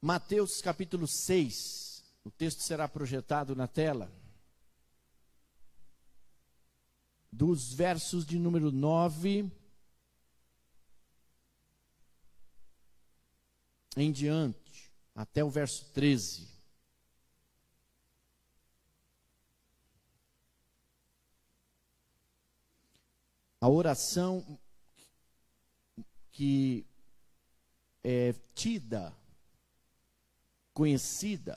Mateus capítulo 6, o texto será projetado na tela, dos versos de número 9 em diante, até o verso 13. A oração que é tida, conhecida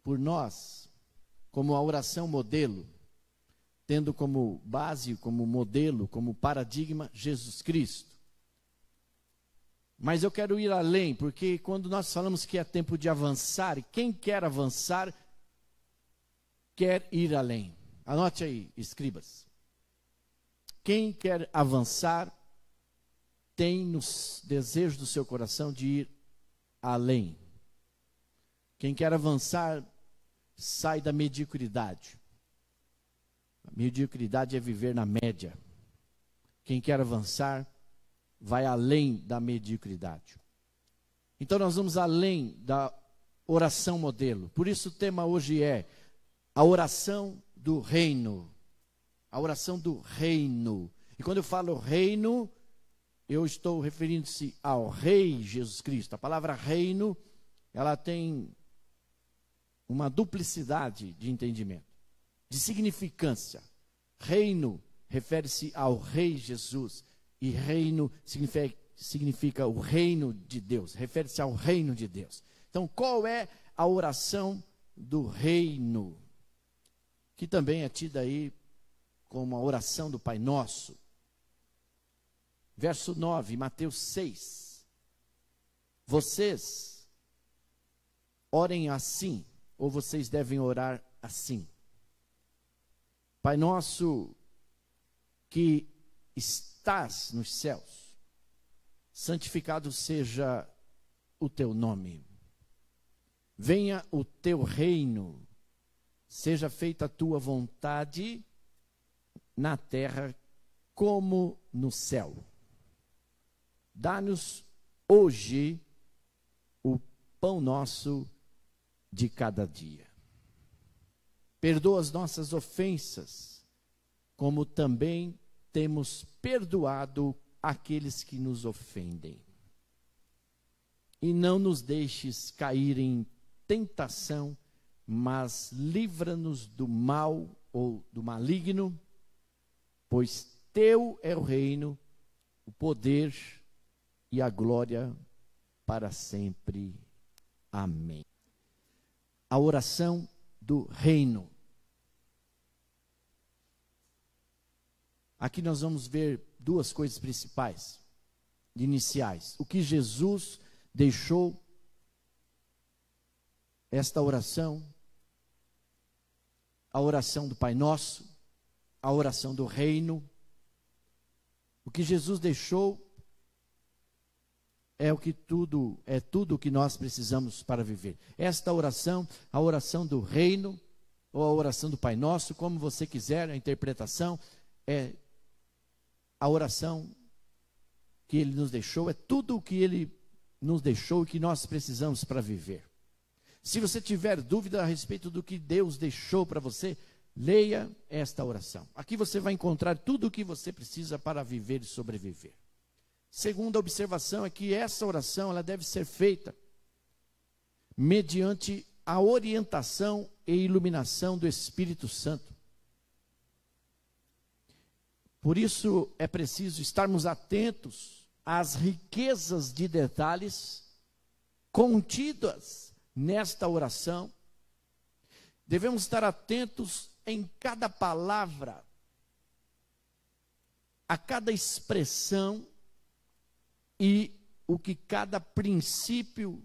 por nós como a oração modelo, tendo como base, como modelo, como paradigma, Jesus Cristo. Mas eu quero ir além, porque quando nós falamos que é tempo de avançar, quem quer avançar, quer ir além. Anote aí, escribas. Quem quer avançar, tem nos desejos do seu coração de ir além. Quem quer avançar, sai da mediocridade. A mediocridade é viver na média. Quem quer avançar, vai além da mediocridade. Então nós vamos além da oração modelo. Por isso o tema hoje é a oração do reino. A oração do reino. E quando eu falo reino, eu estou referindo-se ao Rei Jesus Cristo. A palavra reino, ela tem uma duplicidade de entendimento, de significância. Reino refere-se ao Rei Jesus. E reino significa o reino de Deus, refere-se ao reino de Deus. Então, qual é a oração do reino? Que também é tida aí como a oração do Pai Nosso. Verso 9, Mateus 6. Vocês orem assim, ou vocês devem orar assim. Pai Nosso, que estás nos céus, santificado seja o teu nome. Venha o teu reino, seja feita a tua vontade na terra como no céu. Dá-nos hoje o pão nosso de cada dia. Perdoa as nossas ofensas, como também temos perdoado aqueles que nos ofendem. E não nos deixes cair em tentação, mas livra-nos do mal ou do maligno, pois teu é o reino, o poder e a glória para sempre. Amém. A oração do reino. Aqui nós vamos ver duas coisas principais, iniciais. O que Jesus deixou, esta oração, a oração do Pai Nosso, a oração do reino. O que Jesus deixou é tudo o que nós precisamos para viver. Esta oração, a oração do reino, ou a oração do Pai Nosso, como você quiser, a interpretação, é a oração que Ele nos deixou, é tudo o que Ele nos deixou e que nós precisamos para viver. Se você tiver dúvida a respeito do que Deus deixou para você, leia esta oração. Aqui você vai encontrar tudo o que você precisa para viver e sobreviver. Segunda observação é que essa oração ela deve ser feita mediante a orientação e iluminação do Espírito Santo. Por isso é preciso estarmos atentos às riquezas de detalhes contidas nesta oração. Devemos estar atentos em cada palavra, a cada expressão e o que cada princípio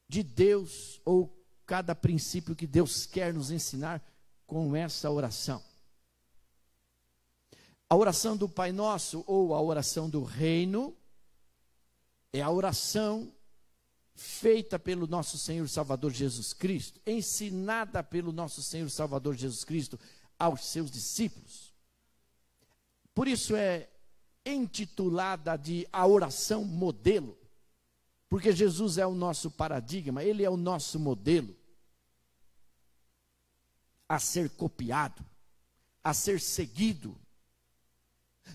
de Deus ou cada princípio que Deus quer nos ensinar com essa oração. A oração do Pai Nosso ou a oração do Reino é a oração feita pelo nosso Senhor Salvador Jesus Cristo, ensinada pelo nosso Senhor Salvador Jesus Cristo aos seus discípulos. Por isso é intitulada de a oração modelo, Porque Jesus é o nosso paradigma, Ele é o nosso modelo a ser copiado, a ser seguido.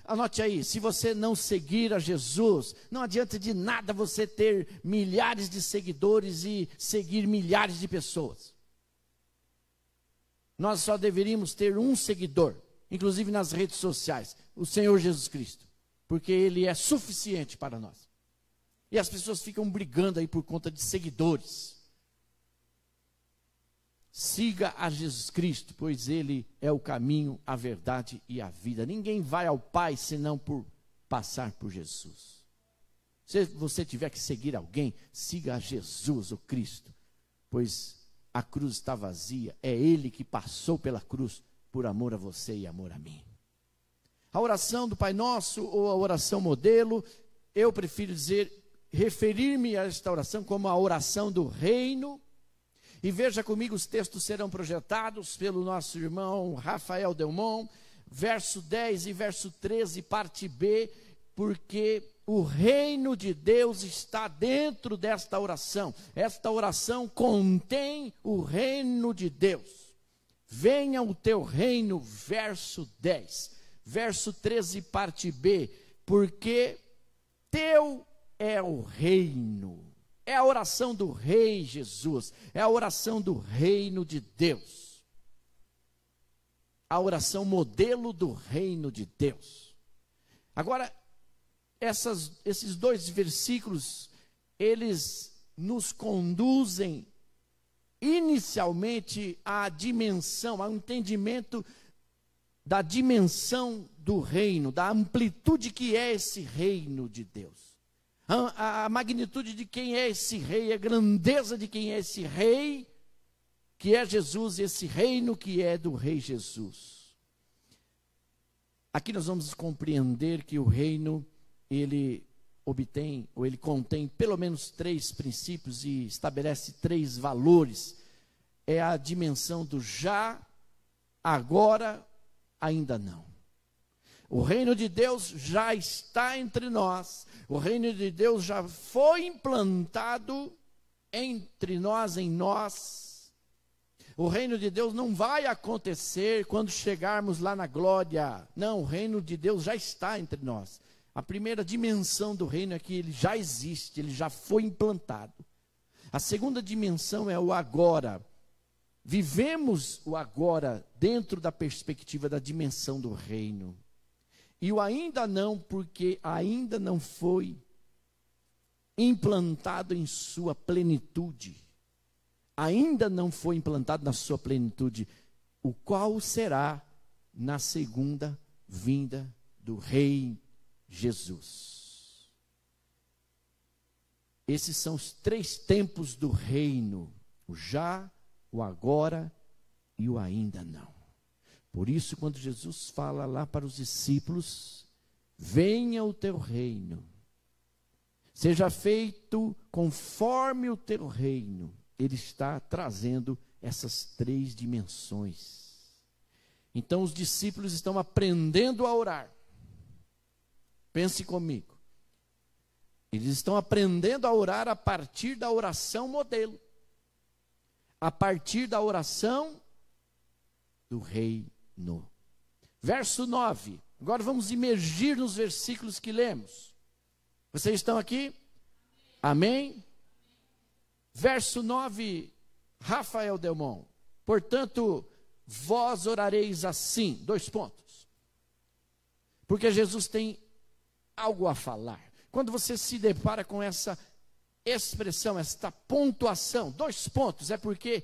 Anote aí, se você não seguir a Jesus, não adianta de nada você ter milhares de seguidores e seguir milhares de pessoas. Nós só deveríamos ter um seguidor, inclusive nas redes sociais, o Senhor Jesus Cristo, porque Ele é suficiente para nós. E as pessoas ficam brigando aí por conta de seguidores. Siga a Jesus Cristo, pois Ele é o caminho, a verdade e a vida. Ninguém vai ao Pai senão por passar por Jesus. Se você tiver que seguir alguém, siga a Jesus, o Cristo, pois a cruz está vazia. É Ele que passou pela cruz por amor a você e amor a mim. A oração do Pai Nosso ou a oração modelo, eu prefiro referir-me a esta oração como a oração do reino. E veja comigo, os textos serão projetados pelo nosso irmão Rafael Delmont, verso 10 e verso 13, parte B, porque o reino de Deus está dentro desta oração. Esta oração contém o reino de Deus. Venha o teu reino, verso 10. Verso 13, parte B, porque teu é o reino. É a oração do Rei Jesus, é a oração do reino de Deus. A oração modelo do reino de Deus. Agora, esses dois versículos, eles nos conduzem inicialmente à dimensão, ao entendimento da dimensão do reino, da amplitude que é esse reino de Deus. A magnitude de quem é esse rei, a grandeza de quem é esse rei, que é Jesus, esse reino que é do Rei Jesus. Aqui nós vamos compreender que o reino, ele obtém, ou ele contém pelo menos 3 princípios e estabelece 3 valores. É a dimensão do já, agora, ainda não. O reino de Deus já está entre nós. O reino de Deus já foi implantado entre nós, em nós. O reino de Deus não vai acontecer quando chegarmos lá na glória. Não, o reino de Deus já está entre nós. A primeira dimensão do reino é que ele já existe, ele já foi implantado. A segunda dimensão é o agora. Vivemos o agora dentro da perspectiva da dimensão do reino. E o ainda não, porque ainda não foi implantado em sua plenitude. Ainda não foi implantado na sua plenitude, o qual será na segunda vinda do Rei Jesus. Esses são os 3 tempos do reino: o já, o agora e o ainda não. Por isso, quando Jesus fala lá para os discípulos, venha o teu reino, seja feito conforme o teu reino, ele está trazendo essas 3 dimensões. Então os discípulos estão aprendendo a orar. Pense comigo. Eles estão aprendendo a orar a partir da oração modelo, a partir da oração do reino. Verso 9. Agora vamos imergir nos versículos que lemos. Vocês estão aqui? Amém? Verso 9, Rafael Delmont. Portanto, vós orareis assim. 2 pontos. Porque Jesus tem algo a falar. Quando você se depara com essa expressão, esta pontuação, 2 pontos, é porque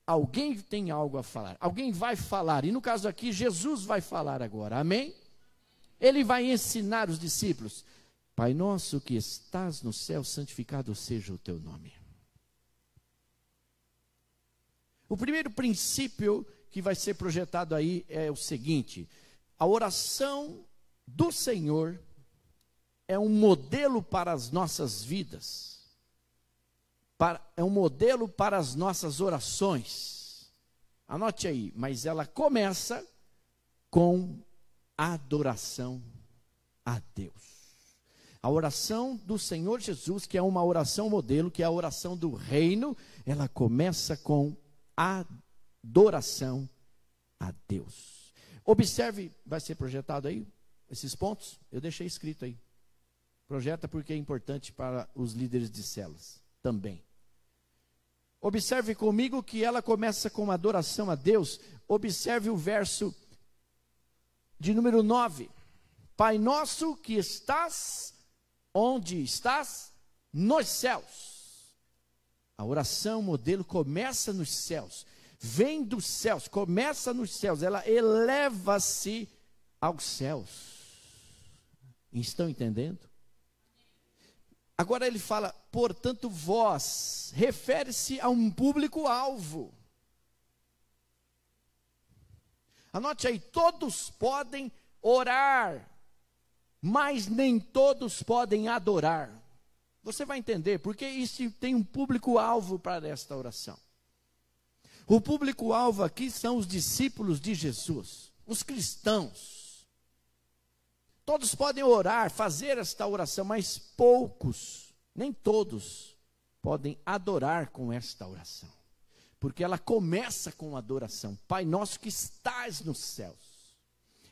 alguém tem algo a falar, alguém vai falar, e no caso aqui, Jesus vai falar agora, amém? Ele vai ensinar os discípulos: Pai nosso que estás no céu, santificado seja o teu nome. O primeiro princípio que vai ser projetado aí é o seguinte: a oração do Senhor é um modelo para as nossas vidas. É um modelo para as nossas orações. Anote aí, mas ela começa com adoração a Deus. A oração do Senhor Jesus, que é uma oração modelo, que é a oração do reino, ela começa com adoração a Deus. Observe, vai ser projetado aí, esses pontos, eu deixei escrito aí. Projeta porque é importante para os líderes de células também. Observe comigo que ela começa com adoração a Deus. Observe o verso de número 9. Pai nosso que estás, onde estás? Nos céus. A oração modelo começa nos céus. Vem dos céus, começa nos céus. Ela eleva-se aos céus. Estão entendendo? Agora ele fala, portanto vós, refere-se a um público-alvo. Anote aí, todos podem orar, mas nem todos podem adorar. Você vai entender, porque isso tem um público-alvo para esta oração. O público-alvo aqui são os discípulos de Jesus, os cristãos. Todos podem orar, fazer esta oração, mas poucos, nem todos, podem adorar com esta oração. Porque ela começa com adoração. Pai nosso que estás nos céus.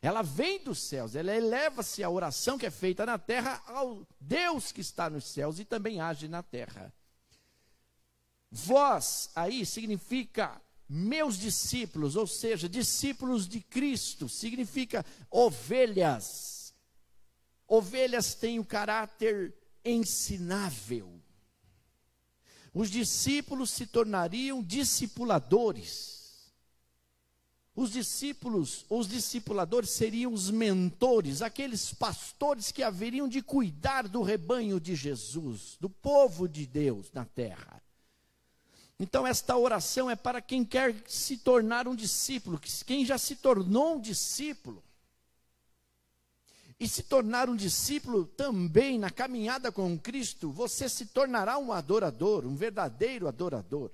Ela vem dos céus, ela eleva-se a oração que é feita na terra ao Deus que está nos céus e também age na terra. Vós, aí significa meus discípulos, ou seja, discípulos de Cristo, significa ovelhas. Ovelhas têm o caráter ensinável. Os discípulos se tornariam discipuladores. Os discipuladores seriam os mentores, aqueles pastores que haveriam de cuidar do rebanho de Jesus, do povo de Deus na terra. Então esta oração é para quem quer se tornar um discípulo, quem já se tornou um discípulo. E se tornar um discípulo também na caminhada com Cristo, você se tornará um adorador, um verdadeiro adorador.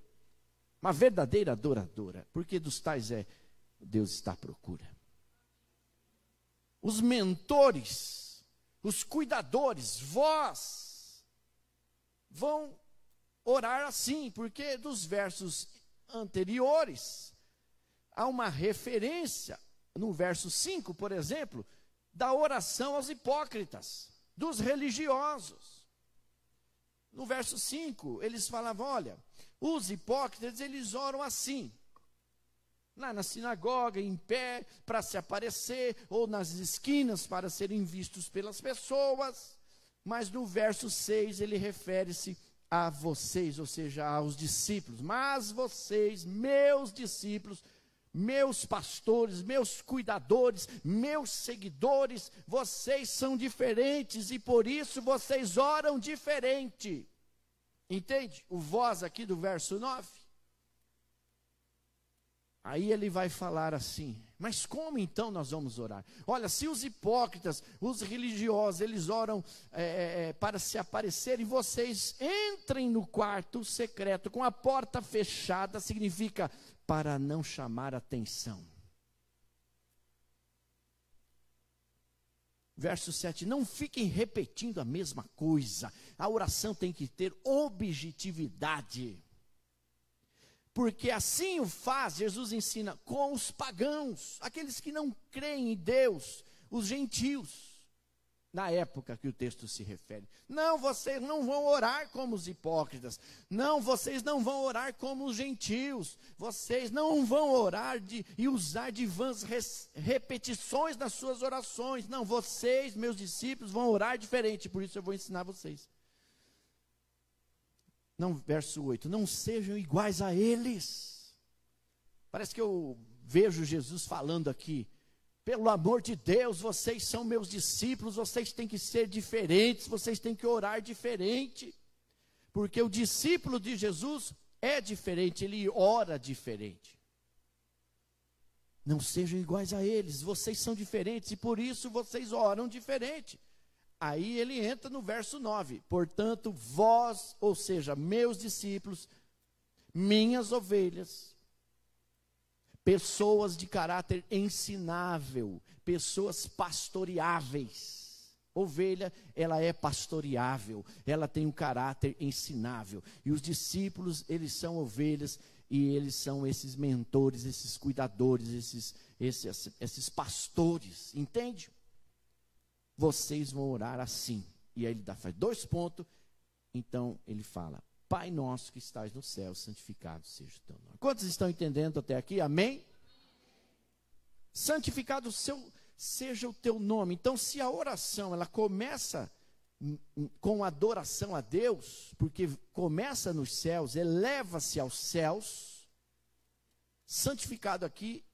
Uma verdadeira adoradora, porque dos tais Deus está à procura. Os mentores, os cuidadores, vós, vão orar assim, porque dos versos anteriores, há uma referência, no verso 5, por exemplo, da oração aos hipócritas, dos religiosos. No verso 5, eles falavam, olha, os hipócritas, eles oram assim, lá na sinagoga, em pé, para se aparecer, ou nas esquinas, para serem vistos pelas pessoas. Mas no verso 6, ele refere-se a vocês, ou seja, aos discípulos. Mas vocês, meus discípulos, meus pastores, meus cuidadores, meus seguidores, vocês são diferentes e por isso vocês oram diferente. Entende? O vós aqui do verso 9. Aí ele vai falar assim, mas como então nós vamos orar? Olha, se os hipócritas, os religiosos, eles oram para se aparecerem, vocês entrem no quarto secreto com a porta fechada, significa para não chamar atenção. Verso 7, não fiquem repetindo a mesma coisa. A oração tem que ter objetividade. Porque assim o faz, Jesus ensina, com os pagãos, aqueles que não creem em Deus, os gentios. Na época que o texto se refere. Não, vocês não vão orar como os hipócritas. Não, vocês não vão orar como os gentios. Vocês não vão orar e usar de vãs repetições nas suas orações. Não, vocês, meus discípulos, vão orar diferente. Por isso eu vou ensinar vocês. Não, verso 8. Não sejam iguais a eles. Parece que eu vejo Jesus falando aqui. Pelo amor de Deus, vocês são meus discípulos, vocês têm que ser diferentes, vocês têm que orar diferente. Porque o discípulo de Jesus é diferente, ele ora diferente. Não sejam iguais a eles, vocês são diferentes e por isso vocês oram diferente. Aí ele entra no verso 9. Portanto, vós, ou seja, meus discípulos, minhas ovelhas, pessoas de caráter ensinável, pessoas pastoreáveis, Ovelha, ela é pastoreável, ela tem um caráter ensinável. E os discípulos, eles são ovelhas e eles são esses mentores, esses cuidadores, esses pastores, entende? Vocês vão orar assim. E aí ele faz 2 pontos, então ele fala: Pai nosso que estás no céu, santificado seja o teu nome. Quantos estão entendendo até aqui? Amém? Santificado seja o teu nome. Então, se a oração ela começa com adoração a Deus, porque começa nos céus, eleva-se aos céus, santificado aqui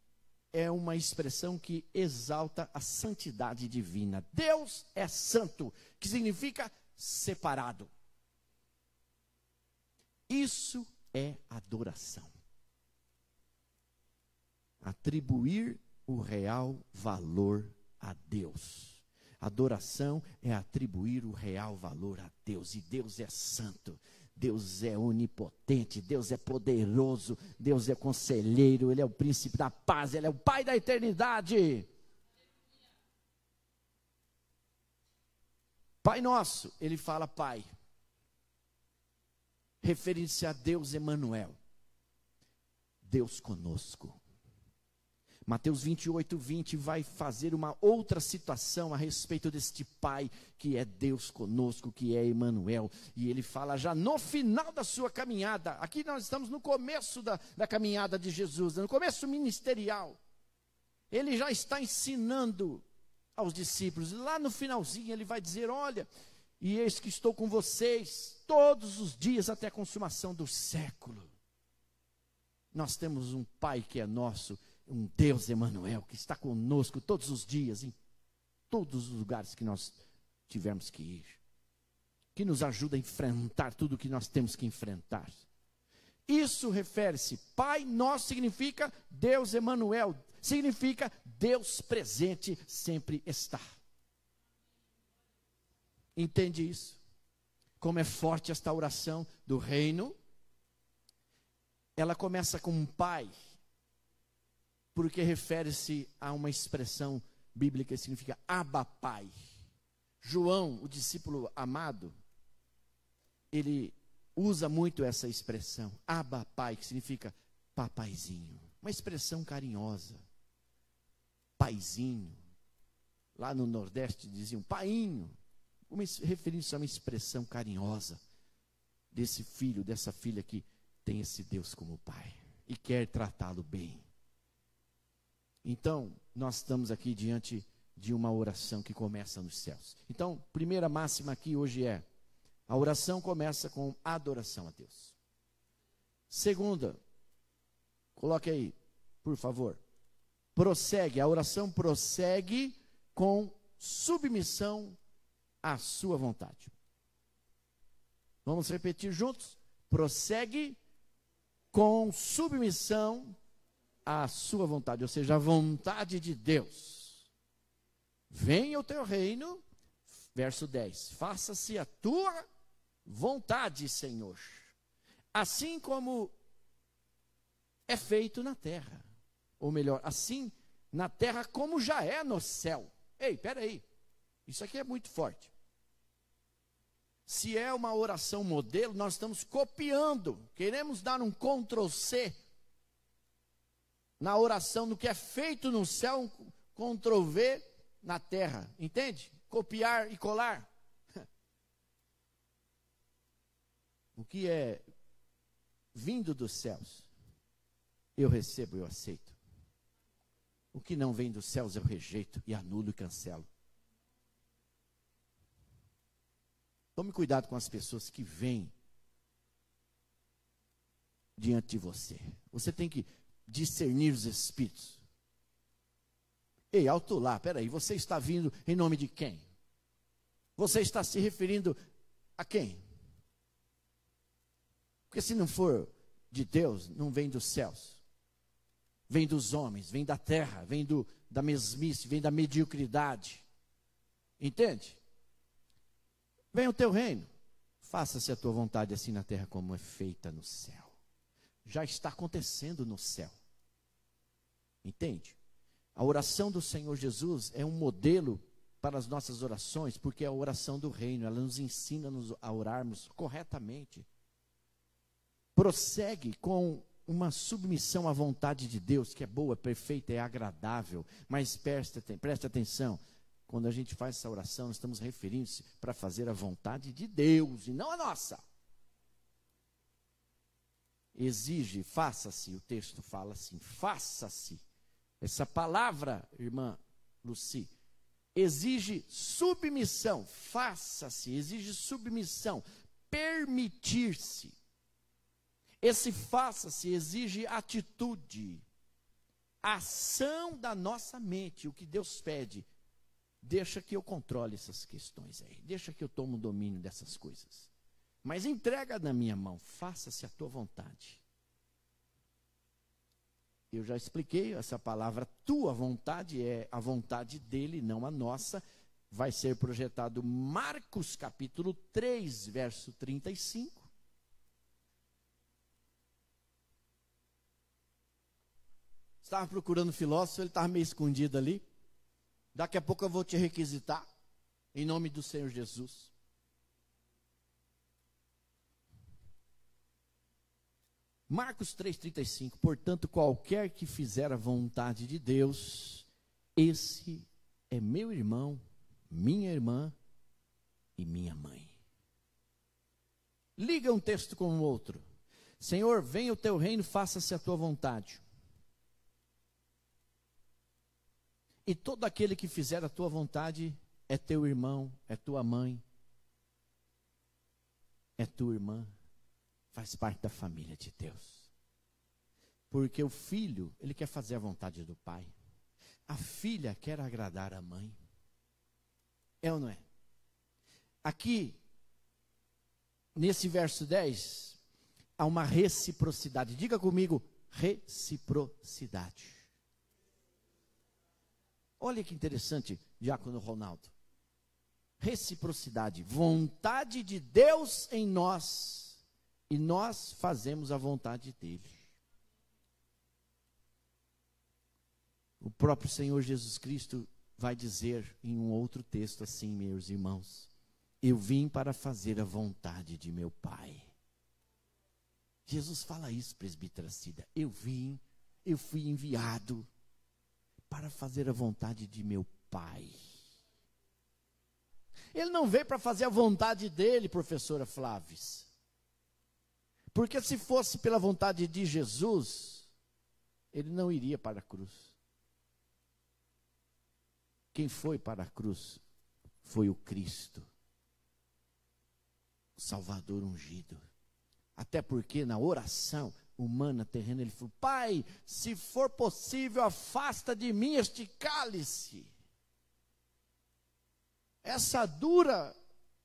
é uma expressão que exalta a santidade divina. Deus é santo, que significa separado. Isso é adoração. Atribuir o real valor a Deus. Adoração é atribuir o real valor a Deus. E Deus é santo, Deus é onipotente, Deus é poderoso, Deus é conselheiro, Ele é o príncipe da paz, Ele é o Pai da eternidade. Pai nosso, ele fala Pai, referindo-se a Deus Emanuel, Deus conosco. Mateus 28, 20 vai fazer uma outra situação a respeito deste Pai, que é Deus conosco, que é Emanuel. E ele fala já no final da sua caminhada. Aqui nós estamos no começo da caminhada de Jesus, no começo ministerial. Ele já está ensinando aos discípulos. Lá no finalzinho ele vai dizer: olha, e eis que estou com vocês todos os dias até a consumação do século. Nós temos um Pai que é nosso, um Deus Emanuel, que está conosco todos os dias, em todos os lugares que nós tivermos que ir, que nos ajuda a enfrentar tudo o que nós temos que enfrentar. Isso refere-se, Pai nosso significa Deus Emanuel, significa Deus presente sempre está. Entende isso? Como é forte esta oração do reino? Ela começa com um Pai, porque refere-se a uma expressão bíblica que significa Abba Pai. João, o discípulo amado, ele usa muito essa expressão, Abba Pai, que significa papaizinho. Uma expressão carinhosa, paizinho. Lá no Nordeste diziam painho, referindo-se a uma expressão carinhosa desse filho, dessa filha que tem esse Deus como pai e quer tratá-lo bem. Então, nós estamos aqui diante de uma oração que começa nos céus. Então, primeira máxima aqui hoje é: a oração começa com adoração a Deus. Segunda, coloque aí, por favor. Prossegue, a oração prossegue com submissão à sua vontade. Vamos repetir juntos? Prossegue com submissão à sua vontade, ou seja, a vontade de Deus. Venha o teu reino, verso 10, faça-se a tua vontade, Senhor, assim como é feito na terra, ou melhor, assim na terra como já é no céu. Ei, peraí, isso aqui é muito forte. Se é uma oração modelo, nós estamos copiando, queremos dar um Ctrl+C na oração do que é feito no céu, um Ctrl+V na terra, entende? Copiar e colar. O que é vindo dos céus, eu recebo, eu aceito. O que não vem dos céus, eu rejeito e anulo e cancelo. Tome cuidado com as pessoas que vêm diante de você. Você tem que discernir os espíritos. Ei, alto lá, peraí, você está vindo em nome de quem? Você está se referindo a quem? Porque se não for de Deus, não vem dos céus. Vem dos homens, vem da terra, vem da mesmice, vem da mediocridade. Entende? Venha o teu reino, faça-se a tua vontade assim na terra como é feita no céu. Já está acontecendo no céu. Entende? A oração do Senhor Jesus é um modelo para as nossas orações, porque é a oração do reino, ela nos ensina a orarmos corretamente. Prossegue com uma submissão à vontade de Deus, que é boa, perfeita, é agradável. Mas preste atenção, quando a gente faz essa oração, nós estamos referindo-se para fazer a vontade de Deus, e não a nossa. Exige, faça-se, o texto fala assim, faça-se. Essa palavra, irmã Luci, exige submissão, faça-se, exige submissão, permitir-se. Esse faça-se exige atitude, ação da nossa mente, o que Deus pede. Deixa que eu controle essas questões aí, deixa que eu tome o domínio dessas coisas. Mas entrega na minha mão, faça-se a tua vontade. Eu já expliquei, essa palavra tua vontade é a vontade dele, não a nossa. Vai ser projetado Marcos capítulo 3, verso 35. Estava procurando filósofo, ele estava meio escondido ali. Daqui a pouco eu vou te requisitar, em nome do Senhor Jesus. Marcos 3,35, portanto, qualquer que fizer a vontade de Deus, esse é meu irmão, minha irmã e minha mãe. Liga um texto com o outro. Senhor, venha o teu reino, faça-se a tua vontade. E todo aquele que fizer a tua vontade é teu irmão, é tua mãe, é tua irmã. Faz parte da família de Deus. Porque o filho, ele quer fazer a vontade do pai. A filha quer agradar a mãe. É ou não é? Aqui, nesse verso 10, há uma reciprocidade. Diga comigo, reciprocidade. Olha que interessante, Diácono Ronaldo. Reciprocidade, vontade de Deus em nós. E nós fazemos a vontade dele. O próprio Senhor Jesus Cristo vai dizer em um outro texto assim, meus irmãos: eu vim para fazer a vontade de meu Pai. Jesus fala isso, presbítera Cida. Eu fui enviado para fazer a vontade de meu Pai. Ele não veio para fazer a vontade dele, professora Flávia. Porque se fosse pela vontade de Jesus, ele não iria para a cruz. Quem foi para a cruz foi o Cristo, o Salvador ungido. Até porque na oração humana terrena ele falou: Pai, se for possível, afasta de mim este cálice. Essa dura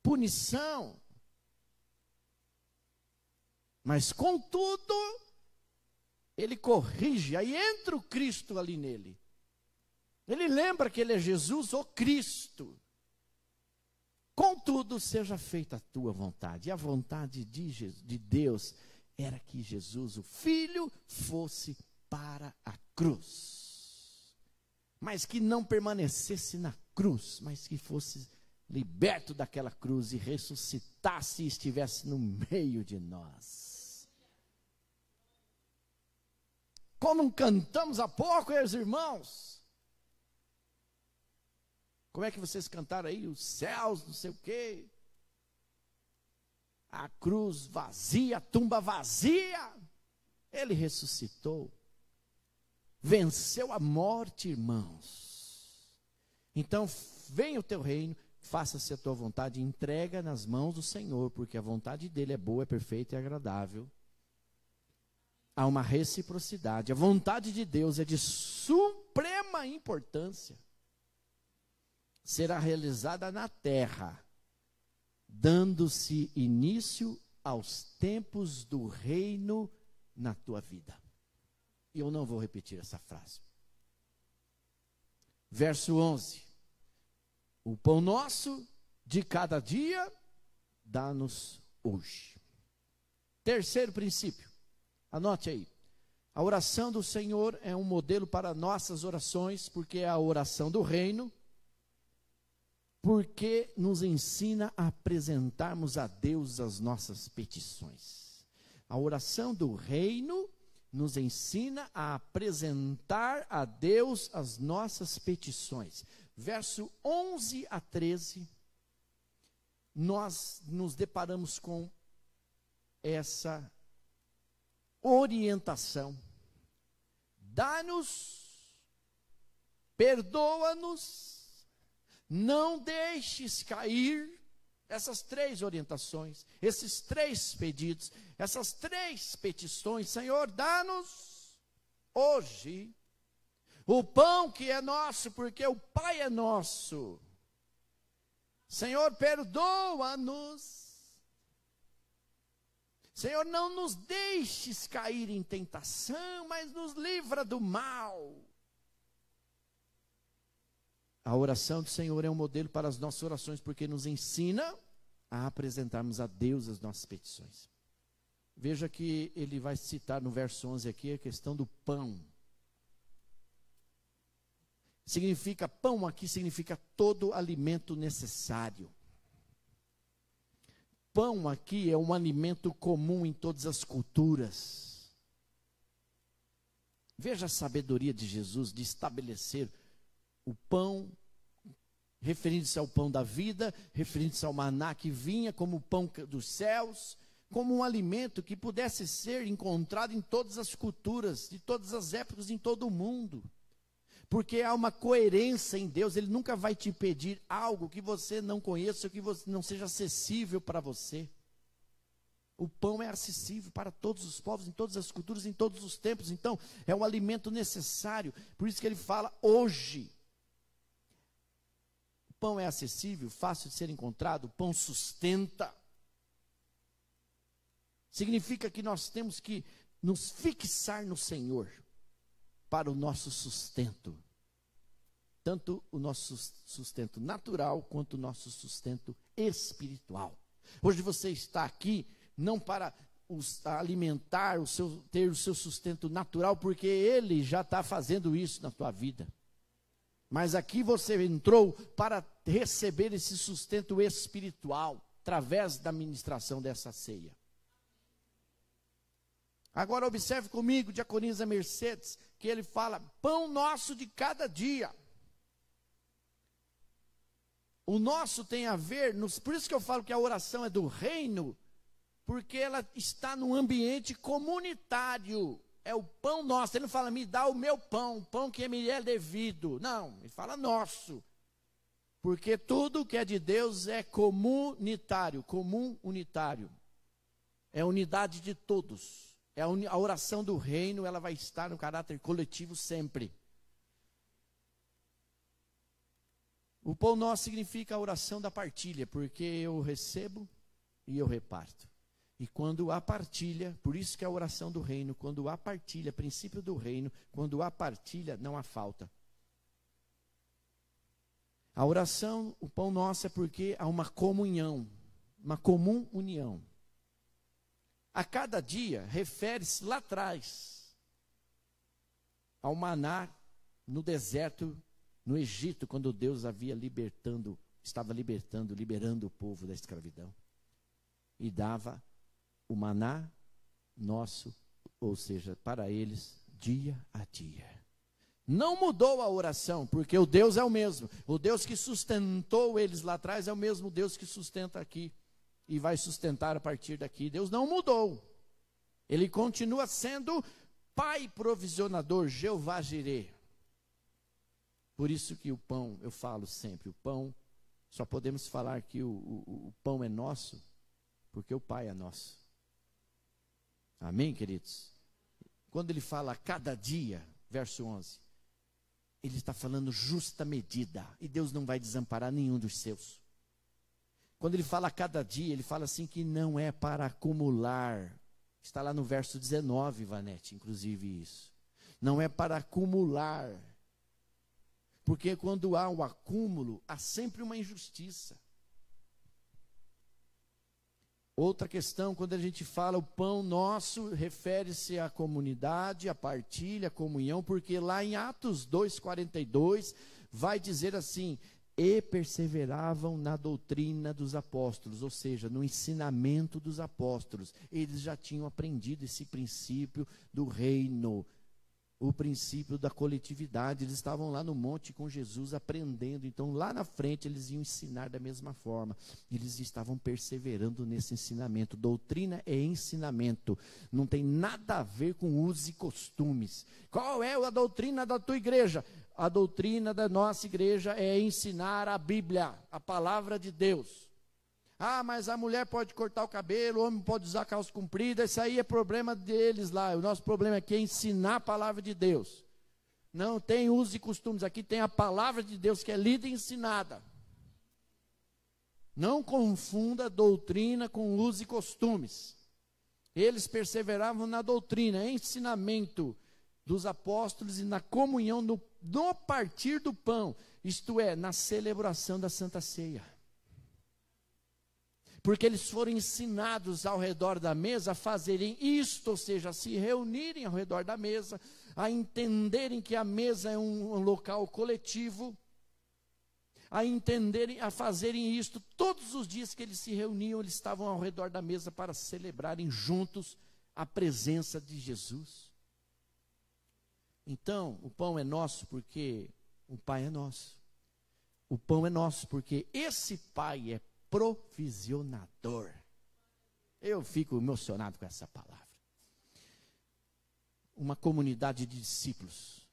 punição. Mas, contudo, ele corrige, aí entra o Cristo ali nele. Ele lembra que ele é Jesus, o Cristo. Contudo, seja feita a tua vontade. E a vontade de Deus era que Jesus, o Filho, fosse para a cruz. Mas que não permanecesse na cruz, mas que fosse liberto daquela cruz e ressuscitasse e estivesse no meio de nós. Como cantamos há pouco, meus irmãos. Como é que vocês cantaram aí? Os céus, não sei o quê. A cruz vazia, a tumba vazia. Ele ressuscitou. Venceu a morte, irmãos. Então, venha o teu reino, faça-se a tua vontade, entrega nas mãos do Senhor, porque a vontade dele é boa, é perfeita e agradável. Há uma reciprocidade. A vontade de Deus é de suprema importância. Será realizada na terra, dando-se início aos tempos do reino na tua vida. E eu não vou repetir essa frase. Verso 11. O pão nosso de cada dia, dá-nos hoje. Terceiro princípio. Anote aí. A oração do Senhor é um modelo para nossas orações, porque é a oração do reino. porque nos ensina a apresentarmos a Deus as nossas petições. A oração do reino nos ensina a apresentar a Deus as nossas petições. Verso 11 a 13, nós nos deparamos com essa orientação. Dá-nos, perdoa-nos, não deixes cair. Essas três orientações, esses três pedidos, essas três petições. Senhor, dá-nos hoje o pão que é nosso, porque o Pai é nosso. Senhor, perdoa-nos. Senhor, não nos deixes cair em tentação, mas nos livra do mal. A oração do Senhor é um modelo para as nossas orações, porque nos ensina a apresentarmos a Deus as nossas petições. Veja que ele vai citar no verso 11 aqui a questão do pão. Significa, pão aqui significa todo alimento necessário. Pão aqui é um alimento comum em todas as culturas. Veja a sabedoria de Jesus de estabelecer o pão, referindo-se ao pão da vida, referindo-se ao maná que vinha como o pão dos céus, como um alimento que pudesse ser encontrado em todas as culturas, de todas as épocas, em todo o mundo. Porque há uma coerência em Deus, Ele nunca vai te pedir algo que você não conheça, ou que não seja acessível para você. O pão é acessível para todos os povos, em todas as culturas, em todos os tempos. Então, é um alimento necessário. Por isso que ele fala hoje. O pão é acessível, fácil de ser encontrado, o pão sustenta. Significa que nós temos que nos fixar no Senhor para o nosso sustento. Tanto o nosso sustento natural, quanto o nosso sustento espiritual. Hoje você está aqui não para alimentar, ter o seu sustento natural, porque Ele já está fazendo isso na tua vida. Mas aqui você entrou para receber esse sustento espiritual, através da ministração dessa ceia. Agora observe comigo, diaconisa Mercedes, que ele fala, pão nosso de cada dia. O nosso tem a ver, por isso que eu falo que a oração é do reino, porque ela está num ambiente comunitário. É o pão nosso. Ele não fala, me dá o meu pão, o pão que me é devido. Não, ele fala nosso. Porque tudo que é de Deus é comunitário, comum unitário. É unidade de todos. A oração do reino, ela vai estar no caráter coletivo sempre. O pão nosso significa a oração da partilha, porque eu recebo e eu reparto. E quando há partilha, por isso que é a oração do reino, quando há partilha, princípio do reino, quando há partilha, não há falta. A oração, o pão nosso é porque há uma comunhão, uma comum união. A cada dia, refere-se lá atrás, ao maná no deserto, no Egito, quando Deus havia estava liberando o povo da escravidão. E dava o maná nosso, ou seja, para eles, dia a dia. Não mudou a oração, porque o Deus é o mesmo. O Deus que sustentou eles lá atrás é o mesmo Deus que sustenta aqui. E vai sustentar a partir daqui. Deus não mudou. Ele continua sendo Pai provisionador, Jeová Jirê. Por isso que o pão, eu falo sempre, o pão, só podemos falar que o pão é nosso, porque o Pai é nosso. Amém, queridos? Quando ele fala cada dia, verso 11, ele está falando justa medida, e Deus não vai desamparar nenhum dos seus. Quando ele fala cada dia, ele fala assim que não é para acumular. Está lá no verso 19, Vanete, inclusive isso. Não é para acumular. Porque quando há um acúmulo, há sempre uma injustiça. Outra questão, quando a gente fala o pão nosso, refere-se à comunidade, à partilha, à comunhão, porque lá em Atos 2:42, vai dizer assim, e perseveravam na doutrina dos apóstolos, ou seja, no ensinamento dos apóstolos. Eles já tinham aprendido esse princípio do reino, o princípio da coletividade. Eles estavam lá no monte com Jesus aprendendo, então lá na frente eles iam ensinar da mesma forma. Eles estavam perseverando nesse ensinamento. Doutrina é ensinamento, não tem nada a ver com usos e costumes. Qual é a doutrina da tua igreja? A doutrina da nossa igreja é ensinar a Bíblia, a palavra de Deus. Ah, mas a mulher pode cortar o cabelo, o homem pode usar calça comprida, isso aí é problema deles lá. O nosso problema aqui é ensinar a palavra de Deus. Não tem usos e costumes, aqui tem a palavra de Deus que é lida e ensinada. Não confunda doutrina com usos e costumes. Eles perseveravam na doutrina, ensinamento dos apóstolos e na comunhão no partir do pão, isto é, na celebração da Santa Ceia. Porque eles foram ensinados ao redor da mesa a fazerem isto, ou seja, a se reunirem ao redor da mesa, a entenderem que a mesa é um local coletivo, a entenderem, a fazerem isto todos os dias que eles se reuniam, eles estavam ao redor da mesa para celebrarem juntos a presença de Jesus. Então, o pão é nosso porque o Pai é nosso. O pão é nosso porque esse Pai é provisionador. Eu fico emocionado com essa palavra. Uma comunidade de discípulos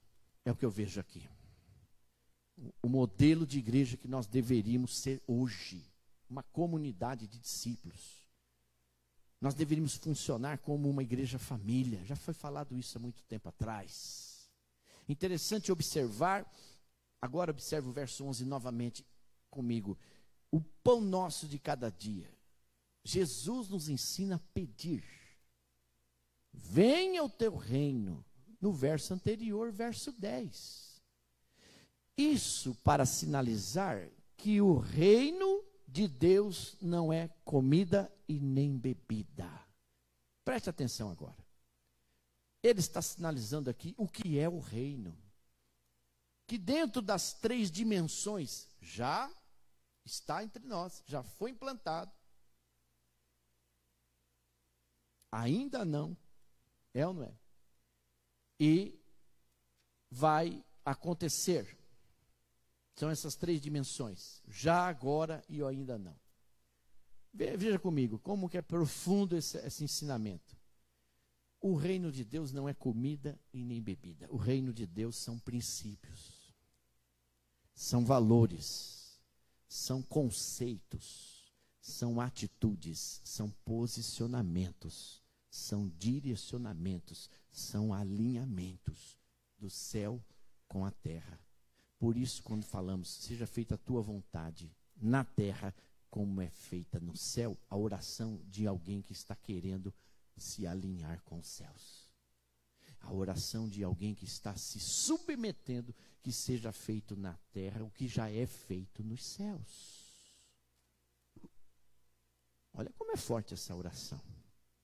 é o que eu vejo aqui. O modelo de igreja que nós deveríamos ser hoje. Uma comunidade de discípulos. Nós deveríamos funcionar como uma igreja família. Já foi falado isso há muito tempo atrás. Interessante observar, agora observe o verso 11 novamente comigo. O pão nosso de cada dia. Jesus nos ensina a pedir. Venha o teu reino. No verso anterior, verso 10. Isso para sinalizar que o reino de Deus não é comida e nem bebida. Preste atenção agora. Ele está sinalizando aqui o que é o reino. Que dentro das 3 dimensões já está entre nós, já foi implantado. Ainda não, é ou não é? E vai acontecer. São essas 3 dimensões, já, agora e ainda não. Veja comigo, como que é profundo esse ensinamento. O reino de Deus não é comida e nem bebida. O reino de Deus são princípios, são valores, são conceitos, são atitudes, são posicionamentos, são direcionamentos, são alinhamentos do céu com a terra. Por isso, quando falamos, seja feita a tua vontade na terra, como é feita no céu, a oração de alguém que está querendo se alinhar com os céus. A oração de alguém que está se submetendo, que seja feito na terra o que já é feito nos céus. Olha como é forte essa oração.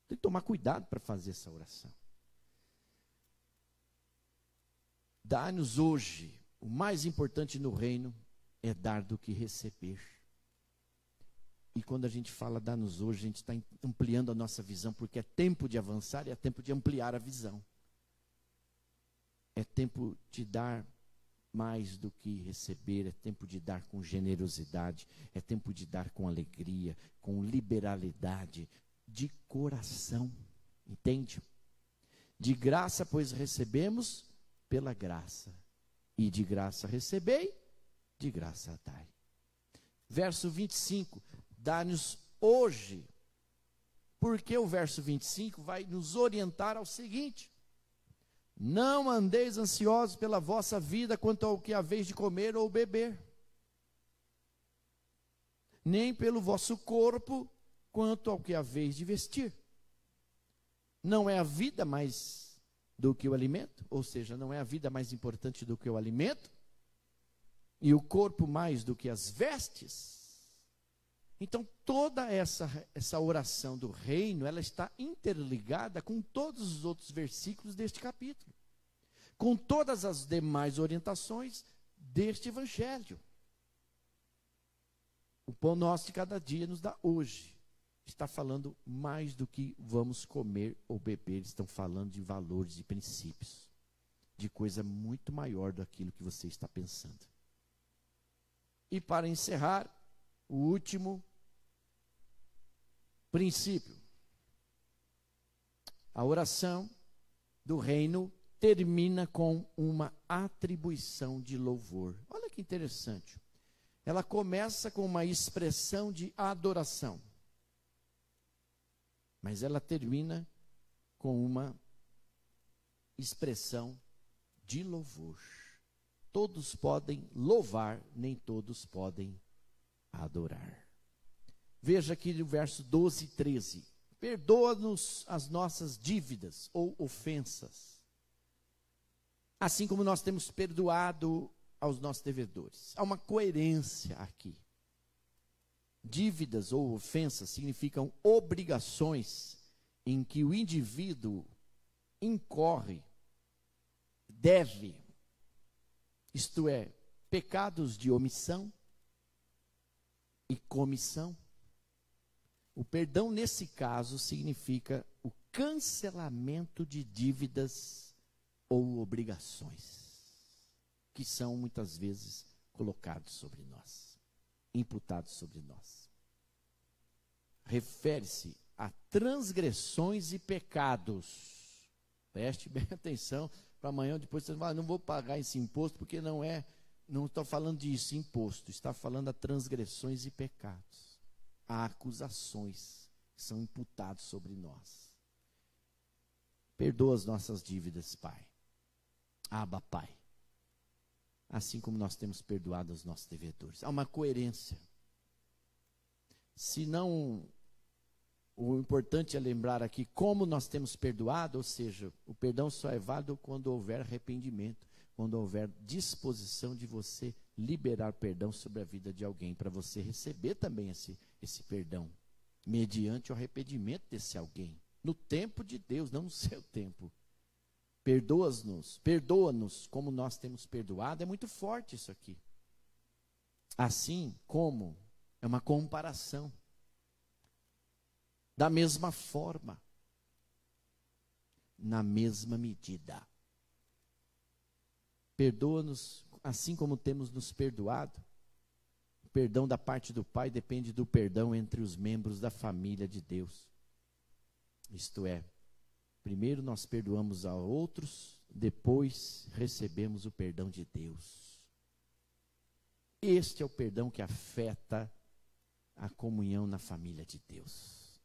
Tem que tomar cuidado para fazer essa oração. Dá-nos hoje, o mais importante no reino é dar do que receber. E quando a gente fala dá-nos hoje, a gente está ampliando a nossa visão, porque é tempo de avançar e é tempo de ampliar a visão. É tempo de dar mais do que receber, é tempo de dar com generosidade, é tempo de dar com alegria, com liberalidade, de coração. Entende? De graça, pois recebemos pela graça. E de graça recebei, de graça dai. Verso 25. Dá-nos hoje, porque o verso 25 vai nos orientar ao seguinte: não andeis ansiosos pela vossa vida quanto ao que haveis de comer ou beber, nem pelo vosso corpo quanto ao que haveis de vestir. Não é a vida mais do que o alimento, ou seja, não é a vida mais importante do que o alimento, e o corpo mais do que as vestes. Então, toda essa oração do reino, ela está interligada com todos os outros versículos deste capítulo, com todas as demais orientações deste evangelho. o pão nosso de cada dia nos dá hoje. Está falando mais do que vamos comer ou beber. Estão falando de valores e princípios, de coisa muito maior do aquilo que você está pensando. E para encerrar, o último princípio. A oração do reino termina com uma atribuição de louvor. Olha que interessante. Ela começa com uma expressão de adoração, mas ela termina com uma expressão de louvor. Todos podem louvar, nem todos podem adorar. Veja aqui no verso 12 e 13. Perdoa-nos as nossas dívidas ou ofensas, assim como nós temos perdoado aos nossos devedores. Há uma coerência aqui. Dívidas ou ofensas significam obrigações em que o indivíduo incorre, deve, isto é, pecados de omissão e comissão. O perdão, nesse caso, significa o cancelamento de dívidas ou obrigações, que são muitas vezes colocados sobre nós, imputados sobre nós. Refere-se a transgressões e pecados. Preste bem atenção, para amanhã ou depois você vai, não vou pagar esse imposto, porque não estou falando disso, imposto, está falando a transgressões e pecados. Há acusações que são imputadas sobre nós. Perdoa as nossas dívidas, Pai. Abba, Pai. Assim como nós temos perdoado os nossos devedores. Há uma coerência. Se não, o importante é lembrar aqui como nós temos perdoado, ou seja, o perdão só é válido quando houver arrependimento, quando houver disposição de você liberar perdão sobre a vida de alguém, para você receber também esse perdão, mediante o arrependimento desse alguém, no tempo de Deus, não no seu tempo. Perdoa-nos como nós temos perdoado, é muito forte isso aqui. Assim como, é uma comparação, da mesma forma, na mesma medida. Perdoa-nos assim como temos nos perdoado. O perdão da parte do Pai depende do perdão entre os membros da família de Deus. Isto é, primeiro nós perdoamos a outros, depois recebemos o perdão de Deus. Este é o perdão que afeta a comunhão na família de Deus.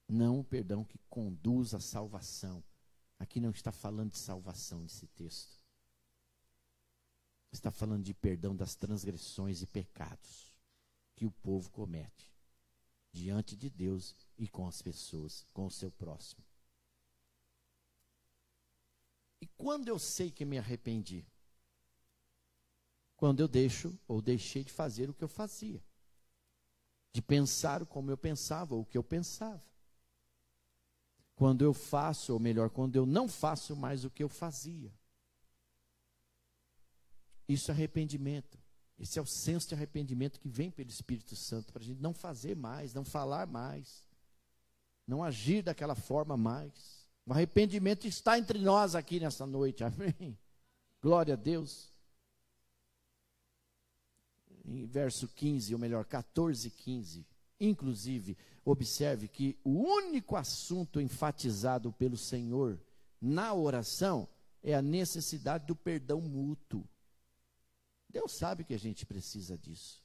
Não o perdão que conduz à salvação. Aqui não está falando de salvação nesse texto. Está falando de perdão das transgressões e pecados que o povo comete diante de Deus e com as pessoas, com o seu próximo. E quando eu sei que me arrependi? Quando eu deixo ou deixei de fazer o que eu fazia, de pensar como eu pensava ou o que eu pensava. Quando eu faço, ou melhor, quando eu não faço mais o que eu fazia. Isso é arrependimento. Esse é o senso de arrependimento que vem pelo Espírito Santo, para a gente não fazer mais, não falar mais, não agir daquela forma mais. O arrependimento está entre nós aqui nessa noite, amém? Glória a Deus. Em verso 15, ou melhor, 14 e 15, inclusive, observe que o único assunto enfatizado pelo Senhor na oração é a necessidade do perdão mútuo. Deus sabe que a gente precisa disso.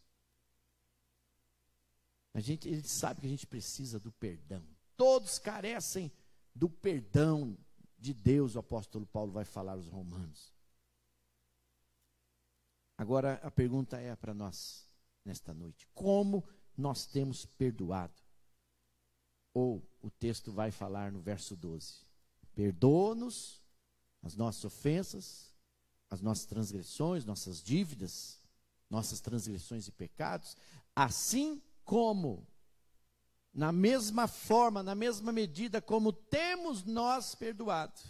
Ele sabe que a gente precisa do perdão. Todos carecem do perdão de Deus, o apóstolo Paulo vai falar aos Romanos. Agora a pergunta é para nós, nesta noite: como nós temos perdoado? Ou o texto vai falar no verso 12: perdoa-nos as nossas ofensas, as nossas transgressões, nossas dívidas, nossas transgressões e pecados, assim como, na mesma forma, na mesma medida como temos nós perdoado.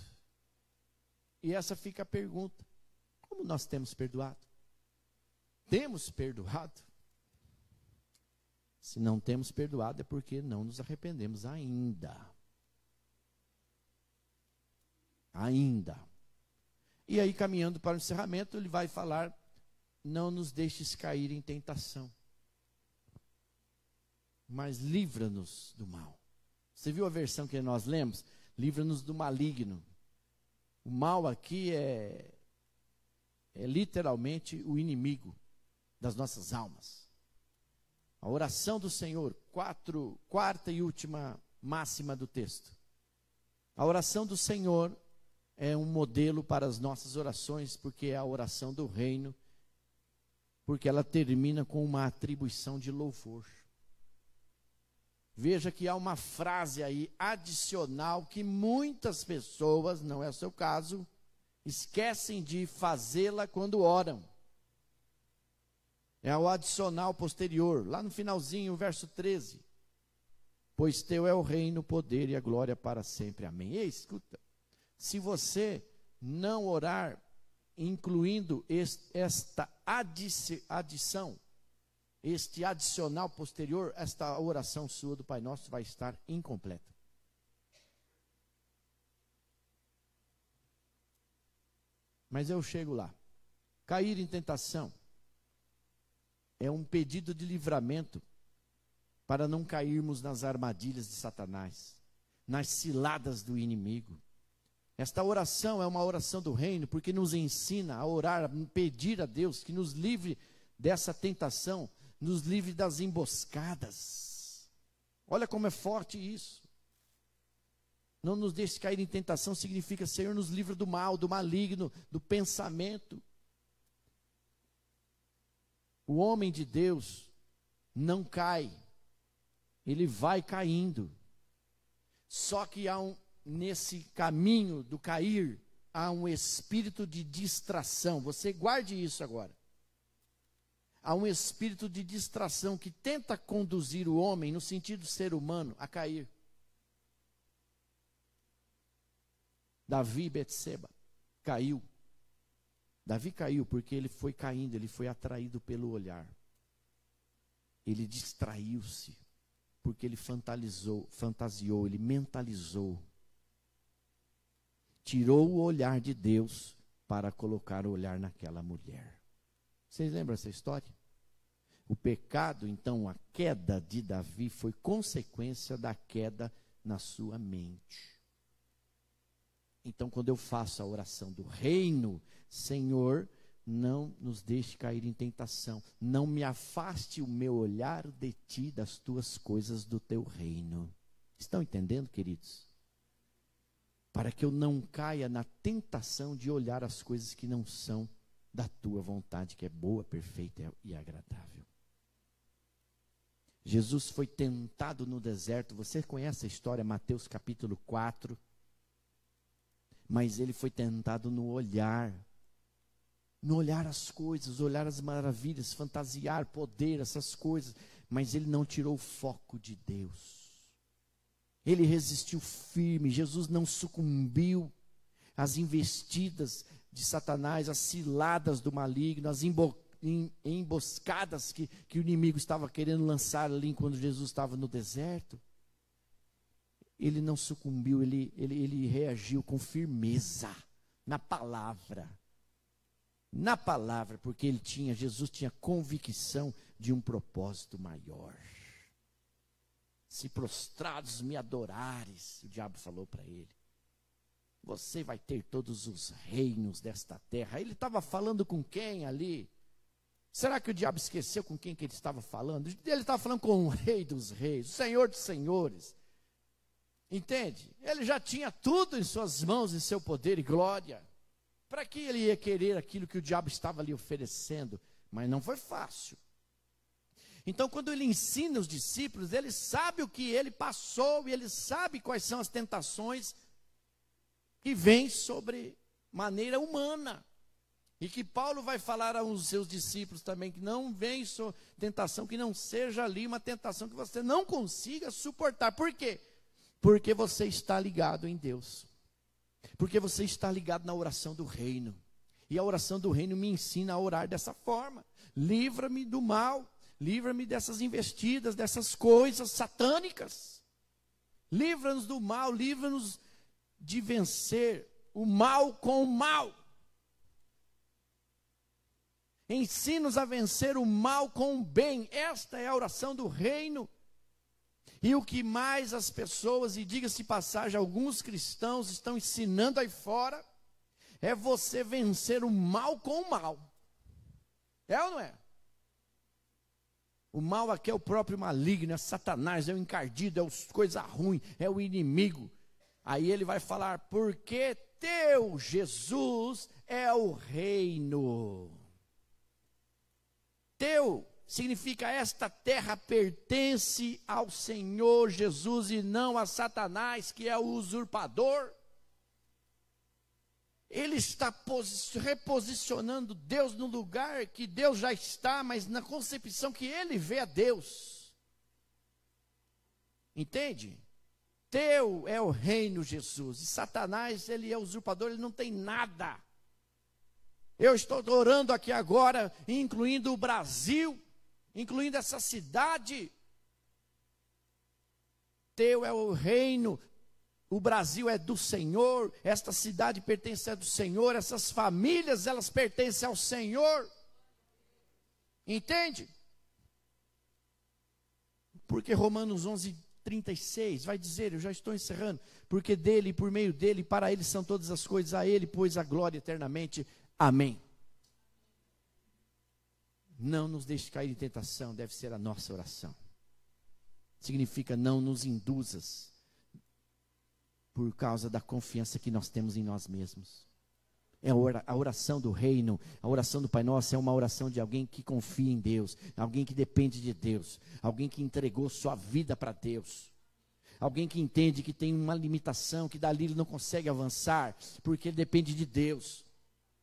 E essa fica a pergunta: como nós temos perdoado? Temos perdoado? Se não temos perdoado é porque não nos arrependemos ainda. Ainda. E aí, caminhando para o encerramento, ele vai falar: não nos deixes cair em tentação, mas livra-nos do mal. Você viu a versão que nós lemos? Livra-nos do maligno. O mal aqui é literalmente o inimigo das nossas almas. A oração do Senhor, quarta e última máxima do texto. A oração do Senhor é um modelo para as nossas orações, porque é a oração do reino, porque ela termina com uma atribuição de louvor. Veja que há uma frase aí adicional que muitas pessoas, não é o seu caso, esquecem de fazê-la quando oram. É o adicional posterior, lá no finalzinho, verso 13. Pois teu é o reino, o poder e a glória para sempre. Amém. Ei, escuta, se você não orar, incluindo esta adição, este adicional posterior, esta oração sua do Pai Nosso vai estar incompleta. Mas eu chego lá. Cair em tentação é um pedido de livramento para não cairmos nas armadilhas de Satanás, nas ciladas do inimigo. Esta oração é uma oração do reino, porque nos ensina a orar, a pedir a Deus que nos livre dessa tentação, nos livre das emboscadas. Olha como é forte isso. Não nos deixe cair em tentação significa: Senhor, nos livra do mal, do maligno, do pensamento. O homem de Deus não cai, ele vai caindo. Só que nesse caminho do cair, há um espírito de distração. Você guarde isso agora. Há um espírito de distração que tenta conduzir o homem, no sentido ser humano, a cair. Davi e Betseba caiu. Davi caiu porque ele foi caindo, ele foi atraído pelo olhar. Ele distraiu-se, porque ele fantasiou, ele mentalizou. Tirou o olhar de Deus para colocar o olhar naquela mulher. Vocês lembram essa história? O pecado, então, a queda de Davi foi consequência da queda na sua mente. Então, quando eu faço a oração do reino, Senhor, não nos deixe cair em tentação. Não me afaste o meu olhar de ti, das tuas coisas do teu reino. Estão entendendo, queridos? Para que eu não caia na tentação de olhar as coisas que não são da tua vontade, que é boa, perfeita e agradável. Jesus foi tentado no deserto. Você conhece a história, Mateus capítulo 4. Mas ele foi tentado no olhar as coisas, olhar as maravilhas, fantasiar, poder, essas coisas. Mas ele não tirou o foco de Deus. Ele resistiu firme. Jesus não sucumbiu às investidas de Satanás, às ciladas do maligno, às emboscadas que o inimigo estava querendo lançar ali quando Jesus estava no deserto. Ele não sucumbiu, ele reagiu com firmeza na palavra. Na palavra, porque Jesus tinha convicção de um propósito maior. Se prostrados me adorares, o diabo falou para ele, você vai ter todos os reinos desta terra. Ele estava falando com quem ali? Será que o diabo esqueceu com quem que ele estava falando? Ele estava falando com o rei dos reis, o senhor dos senhores. Entende? Ele já tinha tudo em suas mãos, em seu poder e glória. Para que ele ia querer aquilo que o diabo estava ali oferecendo? Mas não foi fácil. Então, quando ele ensina os discípulos, ele sabe o que ele passou e ele sabe quais são as tentações que vêm sobre maneira humana. E que Paulo vai falar aos seus discípulos também, que não vem tentação, que não seja ali uma tentação que você não consiga suportar. Por quê? Porque você está ligado em Deus. Porque você está ligado na oração do reino. E a oração do reino me ensina a orar dessa forma. Livra-me do mal. livra-me dessas investidas, dessas coisas satânicas. Livra-nos do mal, livra-nos de vencer o mal com o mal. Ensina-nos a vencer o mal com o bem. Esta é a oração do reino. E o que mais as pessoas, e diga-se de passagem, alguns cristãos estão ensinando aí fora, é você vencer o mal com o mal. É ou não é? O mal aqui é o próprio maligno, é Satanás, é o encardido, é a coisa ruim, é o inimigo. Aí ele vai falar, porque teu Jesus é o reino. Teu significa esta terra pertence ao Senhor Jesus e não a Satanás, que é o usurpador. Ele está reposicionando Deus no lugar que Deus já está, mas na concepção que ele vê a Deus. Entende? Teu é o reino, Jesus. E Satanás, ele é usurpador, ele não tem nada. Eu estou orando aqui agora, incluindo o Brasil, incluindo essa cidade. Teu é o reino, o Brasil é do Senhor, esta cidade pertence ao Senhor, essas famílias, elas pertencem ao Senhor. Entende? Porque Romanos 11:36 vai dizer, eu já estou encerrando, porque dele, por meio dele, para ele são todas as coisas, a ele, pois a glória eternamente. Amém. Não nos deixe cair em tentação, deve ser a nossa oração. Significa não nos induzas, por causa da confiança que nós temos em nós mesmos. É a oração do reino, a oração do Pai Nosso é uma oração de alguém que confia em Deus, alguém que depende de Deus, alguém que entregou sua vida para Deus. Alguém que entende que tem uma limitação, que dali ele não consegue avançar, porque ele depende de Deus.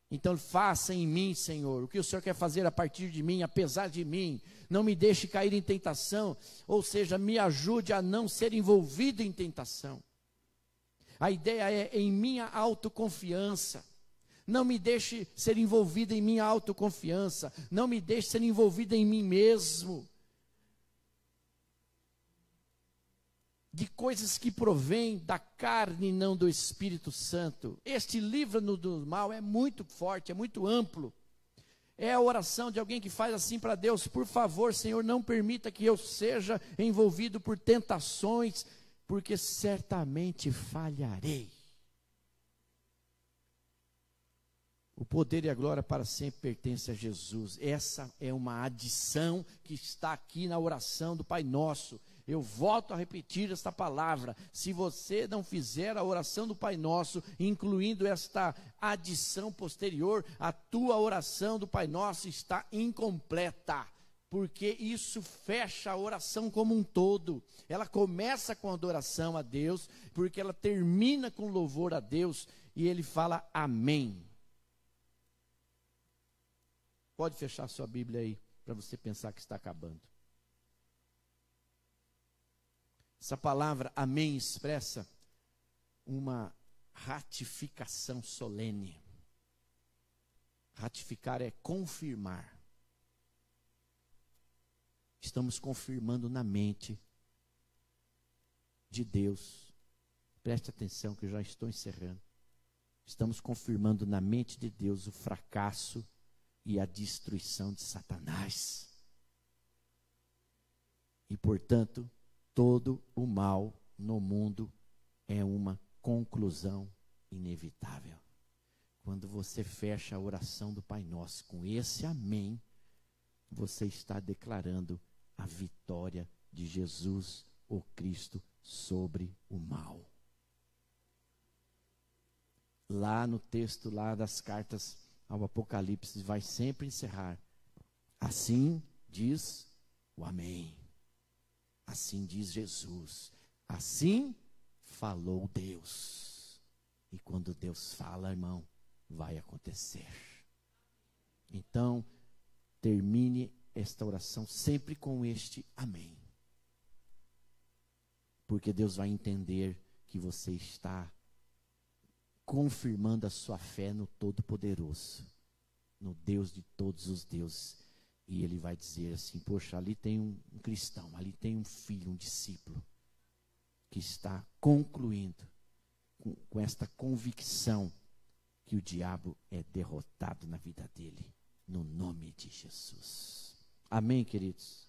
Então faça em mim, Senhor, o que o Senhor quer fazer a partir de mim, apesar de mim. Não me deixe cair em tentação, ou seja, me ajude a não ser envolvido em tentação. A ideia é em minha autoconfiança. Não me deixe ser envolvido em minha autoconfiança. Não me deixe ser envolvido em mim mesmo. De coisas que provêm da carne e não do Espírito Santo. Este livro do mal é muito forte, é muito amplo. É a oração de alguém que faz assim para Deus: por favor, Senhor, não permita que eu seja envolvido por tentações, porque certamente falharei. O poder e a glória para sempre pertencem a Jesus. Essa é uma adição que está aqui na oração do Pai Nosso. Eu volto a repetir esta palavra. Se você não fizer a oração do Pai Nosso, incluindo esta adição posterior, a tua oração do Pai Nosso está incompleta. Porque isso fecha a oração como um todo. Ela começa com adoração a Deus, porque ela termina com louvor a Deus, e ele fala amém. Pode fechar sua Bíblia aí, para você pensar que está acabando. Essa palavra amém expressa uma ratificação solene. Ratificar é confirmar. Estamos confirmando na mente de Deus. Preste atenção que eu já estou encerrando. Estamos confirmando na mente de Deus o fracasso e a destruição de Satanás. E, portanto, todo o mal no mundo é uma conclusão inevitável. Quando você fecha a oração do Pai Nosso com esse amém, você está declarando a vitória de Jesus, o Cristo, sobre o mal. Lá no texto lá das cartas ao Apocalipse vai sempre encerrar. Assim diz o amém. Assim diz Jesus. Assim falou Deus. E quando Deus fala, irmão, vai acontecer. Então, termine esta oração sempre com este amém. Porque Deus vai entender que você está confirmando a sua fé no Todo-Poderoso, no Deus de todos os deuses. E ele vai dizer assim: poxa, ali tem um cristão, ali tem um filho, um discípulo, que está concluindo com esta convicção que o diabo é derrotado na vida dele, no nome de Jesus. Amém, queridos?